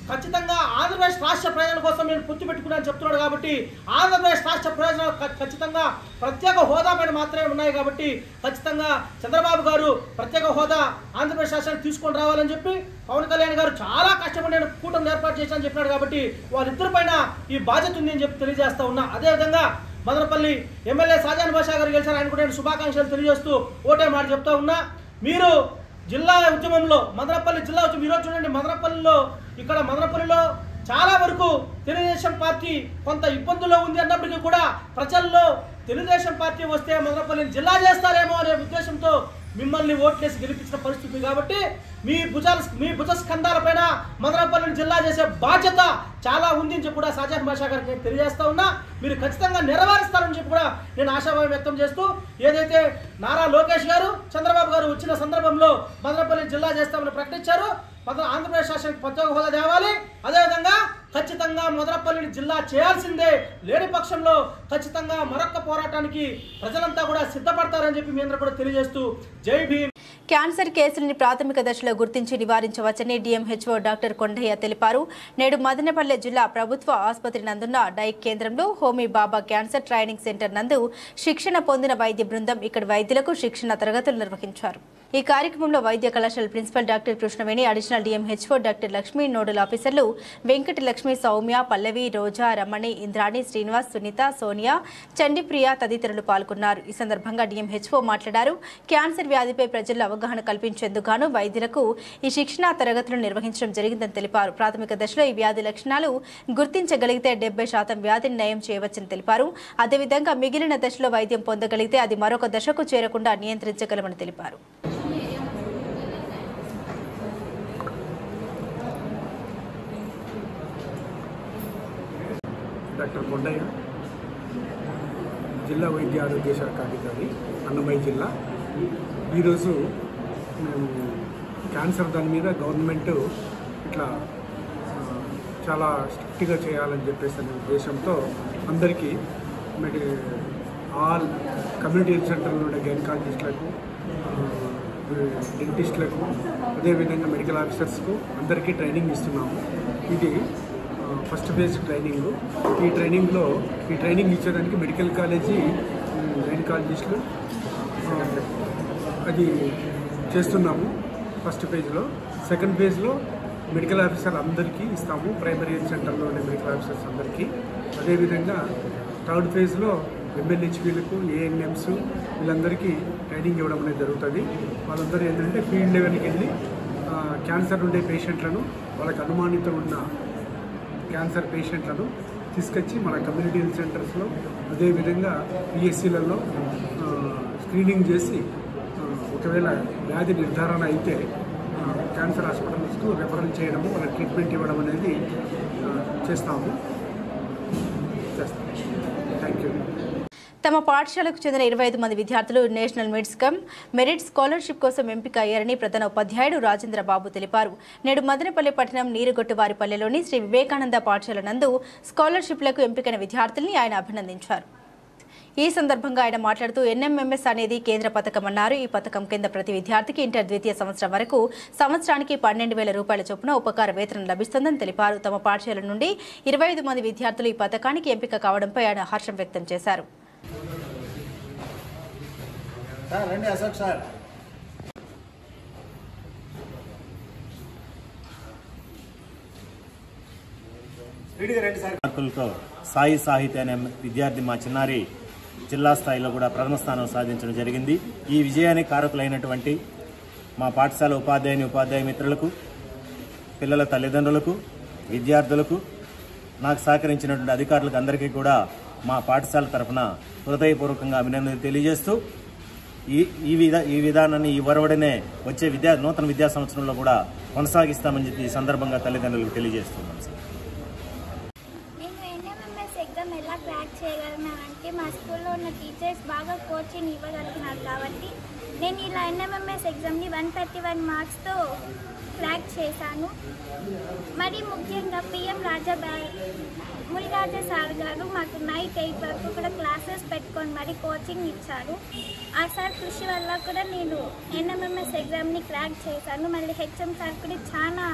ఖచ్చితంగా ఆంధ్రప్రదేశ్ రాష్ట్ర ప్రయోజనాల కోసం నేను పొత్తు పెట్టుకున్నాను చెప్తున్నాడు. కాబట్టి ఆంధ్రప్రదేశ్ రాష్ట్ర ప్రయోజనాలు ఖచ్చితంగా ప్రత్యేక హోదా పైన మాత్రమే ఉన్నాయి. కాబట్టి ఖచ్చితంగా చంద్రబాబు గారు ప్రత్యేక హోదా ఆంధ్రప్రదేశ్ రాష్ట్రానికి తీసుకొని రావాలని చెప్పి పవన్ కళ్యాణ్ గారు చాలా కష్టపడి నేను కూటమి ఏర్పాటు చేశానని చెప్పినాడు. కాబట్టి వాళ్ళిద్దరి పైన ఈ బాధ్యత ఉంది అని చెప్పి తెలియజేస్తా ఉన్నా. అదేవిధంగా మదనపల్లి ఎమ్మెల్యే షాజహాన్ బాషా గారు గెలిచారు, ఆయన కూడా నేను శుభాకాంక్షలు తెలియజేస్తూ ఓటే మాట చెప్తా ఉన్నా. మీరు జిల్లా ఉద్యమంలో మదనపల్లి జిల్లా ఉద్యమం ఈరోజు చూడండి, మదనపల్లిలో చాలా వరకు తెలుగుదేశం పార్టీ కొంత ఇబ్బందుల్లో ఉంది అన్నప్పటికీ కూడా ప్రజల్లో తెలుగుదేశం పార్టీ వస్తే మదనపల్లిని జిల్లా చేస్తారేమో అనే ఉద్దేశంతో మిమ్మల్ని ఓట్లేసి గెలిపించిన పరిస్థితి. కాబట్టి మీ భుజ స్కంధాలపైన మదనపల్లిని జిల్లా చేసే బాధ్యత చాలా ఉంది అని చెప్పి కూడా షాజహాన్ బాషా గారికి తెలియజేస్తా ఉన్నా. మీరు ఖచ్చితంగా నెరవేరుస్తారని చెప్పి కూడా నేను ఆశాభావం వ్యక్తం చేస్తూ, ఏదైతే నారా లోకేష్ గారు చంద్రబాబు గారు వచ్చిన సందర్భంలో మదనపల్లి జిల్లా చేస్తామని ప్రకటించారు. ఆంధ్రప్రదేశ్ రాష్ట్రానికి ప్రత్యేక హోదా తేవాలి, అదేవిధంగా ఖచ్చితంగా మదనపల్లిని జిల్లా చేయాల్సిందే, లేని పక్షంలో ఖచ్చితంగా మరొక పోరాటానికి ప్రజలంతా కూడా సిద్ధపడతారని చెప్పి మీ అందరూ కూడా తెలియజేస్తూ జై భీమ్. క్యాన్సర్ కేసులని ప్రాథమిక దశలో గుర్తించి నివారించవచ్చని డిఎంహెచ్ఓ డాక్టర్ కొండయ్య తెలిపారు. నేడు మదనపల్లె జిల్లా ప్రభుత్వ ఆసుపత్రి నందున్న డైక్ కేంద్రంలో హోమీ బాబా క్యాన్సర్ ట్రైనింగ్ సెంటర్ నందు శిక్షణ పొందిన వైద్య బృందం ఇక్కడ వైద్యులకు శిక్షణ తరగతులు నిర్వహించారు. ఈ కార్యక్రమంలో వైద్య కళాశాల principal doctor Krishnaveni, additional DMHO doctor Lakshmi, nodal ఆఫీసర్లు వెంకట లక్ష్మి, సౌమ్య, పల్లవి, రోజా, రమణి, ఇంద్రాణి, శ్రీనివాస్, సునీత, సోనియా, చండిప్రియ తదితరులు పాల్గొన్నారు. ఈ సందర్భంగా డిఎంహెచ్ఓ మాట్లాడారు. క్యాన్సర్ వ్యాధిపై ప్రజల్లో అవగాహన కల్పించేందుకు గాను వైద్యులకు ఈ శిక్షణా తరగతులను నిర్వహించడం జరిగిందని తెలిపారు. ప్రాథమిక దశలో ఈ వ్యాధి లక్షణాలు గుర్తించగలిగితే 70% వ్యాధిని నయం చేయవచ్చని తెలిపారు. అదేవిధంగా మిగిలిన దశలో వైద్యం పొందగలిగితే అది మరొక దశకు చేరకుండా నియంత్రించగలమని తెలిపారు. డాక్టర్ కొండయ్య, జిల్లా వైద్య ఆరోగ్య శాఖ అధికారి, అన్నమయ్య జిల్లా. ఈరోజు మేము క్యాన్సర్ దాని మీద గవర్నమెంట్ ఇట్లా చాలా స్ట్రిక్ట్గా చేయాలని చెప్పేసి అనే ఉద్దేశంతో అందరికీ ఆల్ కమ్యూనిటీ హెల్త్ సెంటర్లో ఉండే గైనకాలజిస్టులకు, డెంటిస్టులకు, అదేవిధంగా మెడికల్ ఆఫీసర్స్కు అందరికీ ట్రైనింగ్ ఇస్తున్నాము. ఇది ఫస్ట్ ఫేజ్ ట్రైనింగ్. ఈ ట్రైనింగ్ ఇచ్చేదానికి మెడికల్ కాలేజీ గైనకాలజిస్టులు అది చేస్తున్నాము ఫస్ట్ ఫేజ్లో. సెకండ్ ఫేజ్లో మెడికల్ ఆఫీసర్ అందరికీ ఇస్తాము, ప్రైమరీ హెల్త్ సెంటర్లో ఉండే మెడికల్ ఆఫీసర్స్ అందరికీ. అదేవిధంగా థర్డ్ ఫేజ్లో ఎంఎల్హెచ్పీలకు, ఏఎన్ఎంస్ వీళ్ళందరికీ ట్రైనింగ్ ఇవ్వడం అనేది జరుగుతుంది. వాళ్ళందరూ ఏంటంటే ఫీల్డ్ లెవెల్కి వెళ్ళి క్యాన్సర్ ఉండే పేషెంట్లను, వాళ్ళకి అనుమానిత ఉన్న క్యాన్సర్ పేషెంట్లను తీసుకొచ్చి మన కమ్యూనిటీ హెల్త్ సెంటర్స్లో, అదేవిధంగా పిఎస్సీలలో స్క్రీనింగ్ చేసి ఒకవేళ వ్యాధి నిర్ధారణ అయితే క్యాన్సర్ హాస్పిటల్స్కు రెఫరల్ చేయడము, వాళ్ళకి ట్రీట్మెంట్ ఇవ్వడం అనేది చేస్తాము. Thank you. తమ పాఠశాలకు చెందిన 25 మంది విద్యార్థులు national mids come merit scholarship కోసం ఎంపిక అయ్యారని ప్రధాన ఉపాధ్యాయుడు రాజేంద్రబాబు తెలిపారు. నేడు మదనపల్లి పట్టణం నీరుగొట్టువారిపల్లెలోని శ్రీ వివేకానంద పాఠశాల నందు స్కాలర్షిప్లకు ఎంపికైన విద్యార్థుల్ని ఆయన అభినందించారు. ఈ సందర్భంగా ఆయన మాట్లాడుతూ ఎన్ఎంఎంఎస్ అనేది కేంద్ర పథకమన్నారు. ఈ పథకం కింద ప్రతి విద్యార్థికి ఇంటర్ ద్వితీయ సంవత్సరం వరకు సంవత్సరానికి 12,000 రూపాయల చొప్పున ఉపకార వేతనం లభిస్తుందని తెలిపారు. తమ పాఠశాల నుండి 25 మంది విద్యార్థులు ఈ పథకానికి ఎంపిక కావడంపై ఆయన హర్షం వ్యక్తం చేశారు. సాయి సాహిత్య అనే విద్యార్థి మా చిన్నారి జిల్లా స్థాయిలో కూడా ప్రథమ స్థానం సాధించడం జరిగింది. ఈ విజయానికి కారకులైనటువంటి మా పాఠశాల ఉపాధ్యాయ మిత్రులకు, పిల్లల తల్లిదండ్రులకు, విద్యార్థులకు, నాకు సహకరించినటువంటి అధికారులకు అందరికీ కూడా మా పాఠశాల తరఫున హృదయపూర్వకంగా అభినందనలు తెలియజేస్తూ ఈ విధానాన్ని ఈ వరవడనే వచ్చే నూతన విద్యా సంవత్సరంలో కూడా కొనసాగిస్తామని చెప్పి ఈ సందర్భంగా తల్లిదండ్రులకు తెలియజేస్తున్నాం. ఎలా క్రాక్ చేయగలను అంటే మా స్కూల్లో ఉన్న టీచర్స్ బాగా కోచింగ్ ఇవ్వగలిగినారు కాబట్టి నేను ఇలా ఎన్ఎంఎంఎస్ ఎగ్జామ్ని 131 మార్క్స్తో క్రాక్ చేశాను. మరి ముఖ్యంగా పిఎం మునిరాజా సార్ గారు మాకు నైట్ 8 వరకు కూడా క్లాసెస్ పెట్టుకొని మరి కోచింగ్ ఇచ్చారు. ఆ సార్ కృషి వల్ల కూడా నేను ఎన్ఎంఎంఎస్ ఎగ్జామ్ని క్రాక్ చేశాను. మళ్ళీ హెచ్ఎం సార్ కూడా చాలా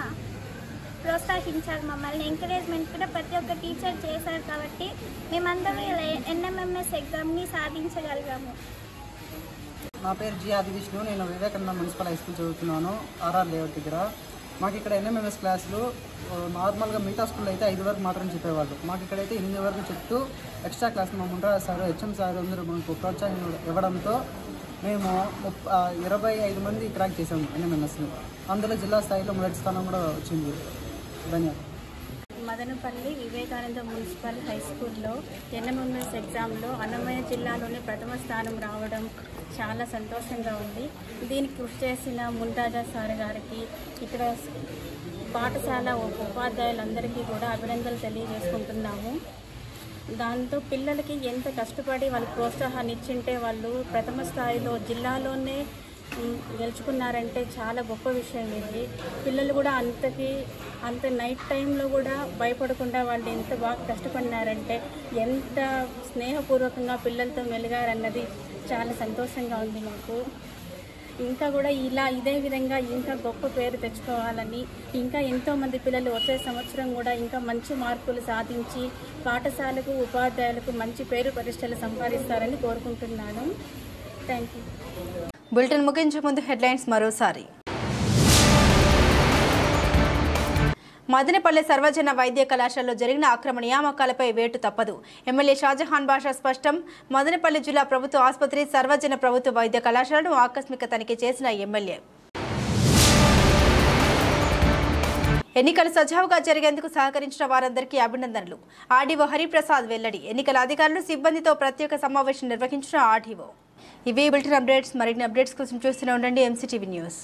ప్రోత్సహించారు మమ్మల్ని, ఎంకరేజ్మెంట్ కూడా ప్రతి ఒక్క టీచర్ చేశారు కాబట్టి మేమందరం ఎన్ఎంఎంఎస్ ఎగ్జామ్ని సాధించగలిగాము. నా పేరు జి ఆది విష్ణు, నేను వివేకానంద మున్సిపల్ హై స్కూల్ చదువుతున్నాను, ఆర్ఆర్ లేఅవుట్ దగ్గర. మాకు ఇక్కడ ఎన్ఎంఎంఎస్ క్లాసులు నార్మల్గా మిగతా స్కూల్లో అయితే 5 వరకు మాత్రం చెప్పేవాళ్ళు. మాకు ఇక్కడైతే 8 వరకు చెప్తూ ఎక్స్ట్రా క్లాస్ మా ముండ్రాజు సార్, హెచ్ఎం సార్ అందరూ మనకు ప్రోత్సాహం ఇవ్వడంతో మేము 25 మంది క్రాక్ చేసాము ఎన్ఎంఎంఎస్ని. అందులో జిల్లా స్థాయిలో మొదటి స్థానం కూడా వచ్చింది. ధన్యవాదాలు. మదనపల్లి వివేకానంద మున్సిపల్ హై స్కూల్లో ఎన్ఎంఎంఎస్ ఎగ్జామ్లో అన్నమయ్య జిల్లాలోనే ప్రథమ స్థానం రావడం చాలా సంతోషంగా ఉంది. దీనికి కృషి చేసిన మున్రాజా సార్ గారికి, ఇక్కడ పాఠశాల ఉపాధ్యాయులందరికీ కూడా అభినందనలు తెలియజేసుకుంటున్నాము. దాంతో పిల్లలకి ఎంత కష్టపడి వాళ్ళు ప్రోత్సాహాన్ని ఇచ్చింటే వాళ్ళు ప్రథమ స్థాయిలో జిల్లాలోనే గెలుచుకున్నారంటే చాలా గొప్ప విషయం ఇది. పిల్లలు కూడా అంత నైట్ టైంలో కూడా భయపడకుండా వాళ్ళు ఎంత బాగా కష్టపడినారంటే, ఎంత స్నేహపూర్వకంగా పిల్లలతో మెలిగారన్నది చాలా సంతోషంగా ఉంది మాకు. ఇంకా కూడా ఇదే విధంగా ఇంకా గొప్ప పేరు తెచ్చుకోవాలని, ఇంకా ఎంతోమంది పిల్లలు వచ్చే సంవత్సరం కూడా ఇంకా మంచి మార్కులు సాధించి పాఠశాలకు ఉపాధ్యాయులకు మంచి పేరు ప్రతిష్టలు సంపాదిస్తారని కోరుకుంటున్నాను. Thank you. బులెటిన్ ముగించే ముందు హెడ్లైన్స్ మరోసారి. మదనపల్లి సర్వజన వైద్య కళాశాలలో జరిగిన అక్రమ నియామకాలపై వేటు తప్పదు. ఎమ్మెల్యే షాజహాన్ బాషా స్పష్టం. మదనపల్లి జిల్లా ప్రభుత్వ ఆసుపత్రి సర్వజన ప్రభుత్వ వైద్య కళాశాలను ఆకస్మిక తనిఖీ చేసిన ఎమ్మెల్యే. ఎన్నికలు సజావుగా జరిగేందుకు సహకరించిన వారందరికీ అభినందనలు. ఆర్డీఓ హరిప్రసాద్ వెల్లడి. ఎన్నికల అధికారులు సిబ్బందితో ప్రత్యేక సమావేశం నిర్వహించిన ఆర్డీఓ. ఇవే బులెటిన్ అప్డేట్స్. మరిన్ని అప్డేట్స్ కోసం చూస్తూనే ఉండండి ఎంసీటీవీ న్యూస్.